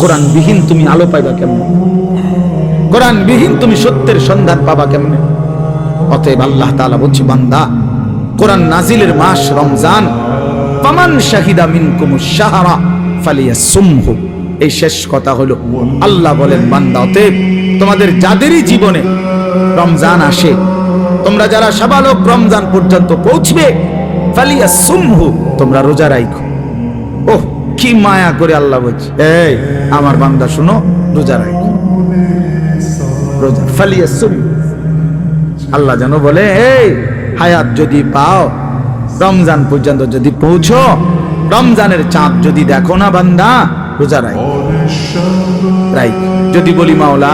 কোরআন বিহীন তুমি আলো পাইবা কেমনে? কোরআন বিহীন তুমি সত্যের সন্ধান পাবা কেমনে? অতএব আল্লাহ তাআলা বলছে, বান্দা, কোরআন নাজিলের মাস রমজান, ফামান শাহিদা মিনকুমুশ শাহরা ফালিয়াসুমহু। এই শেষ কথা হলো, আল্লাহ বলেন, বান্দা, অতএব তোমাদের যাদেরই জীবনে রমজান আসে, তোমরা যারা সাবালক রমজান পর্যন্ত পৌঁছবে, ফালিয়াসুমহু, তোমরা রোজা রাখো। ওহ, কি মায়া করে আল্লাহ বলছে, এই আমার বান্দা শুনো, রোজা রাখো, রোজা ফালিয়াসুম। আল্লাহ যেন বলে, এই হায়াত যদি পাও, রমজান পর্যন্ত যদি পৌঁছো, রমজানের চাঁদ যদি দেখো না বান্দা, রোজা রাখো। যদি বলি, মাওলা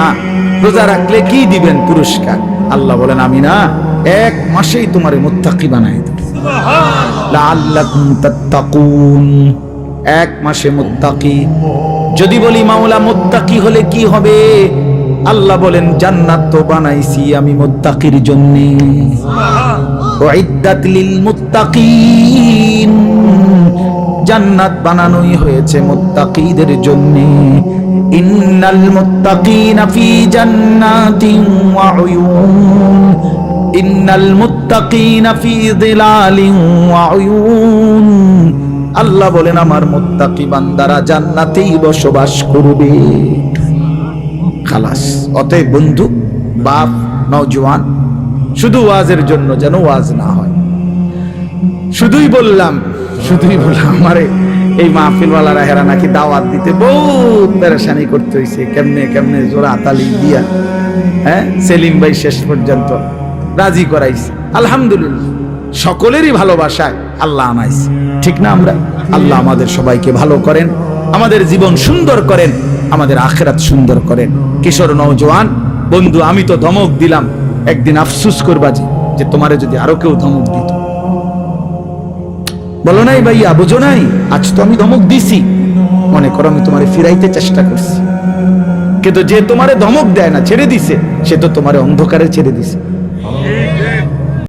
রোজা রাখলে কি দিবেন পুরস্কার? আল্লাহ বলেন, আমি না এক মাসেই তোমারে মুত্তাকি বানাই দেব, লাআল্লাকুম তাত্তাকুন। এক মাসে মুত্তাকি। যদি বলি, মাওলা মুত্তাকি হলে কি হবে? আল্লাহ বলেন, জান্নাত তো বানাইছি আমি মুত্তাকির জন্য, উইদ্দাত লিল মুত্তাকিন, জান্নাত বানানোই হয়েছে মুত্তাকিদের জন্য। ইন্নাল মুত্তাকিনা ফি জান্নাতিন ওয়া উয়ুন, ইন্নাল মুত্তাকিনা ফি যিলালিন ওয়া উয়ুন। আল্লাহ বলেন, আমার মুত্তাকি বান্দারা জান্নাতেই বসবাস করবে। খালাস। অতএব বন্ধু, বাপ, নওজোয়ান, শুধু ওয়াজের জন্য যেন ওয়াজ না হয়। শুধুই বললাম আমারে এই মাহফিলওয়ালারা হেরা নাকি দাওয়াত দিতে বহুত পেরেশানি করতে হয়েছে, কেমনে জোড়া তালি দিয়া, হ্যাঁ, সেলিম ভাই শেষ পর্যন্ত রাজি করাইছে। আলহামদুলিল্লাহ, সকলেরই ভালোবাসায় আল্লাহ আনাইছে, ঠিক না? আমরা আল্লাহ আমাদের সবাইকে ভালো করেন, আমাদের জীবন সুন্দর করেন, আমাদের আখিরাত সুন্দর করেন। কিশোর নওজোয়ান বন্ধু, আমি তো ধমক দিলাম, একদিন আফসোস করবা যে তোমারে যদি আরো কেউ ধমক দিত। বলো নাই ভাইয়া, বুঝো নাই, আজ তো আমি ধমক দিছি, মনে করো আমি তোমারে ফিরাইতে চেষ্টা করছি, কিন্তু যে তোমারে ধমক দেয় না, ছেড়ে দিছে, সে তো তোমারে অন্ধকারে ছেড়ে দিছে।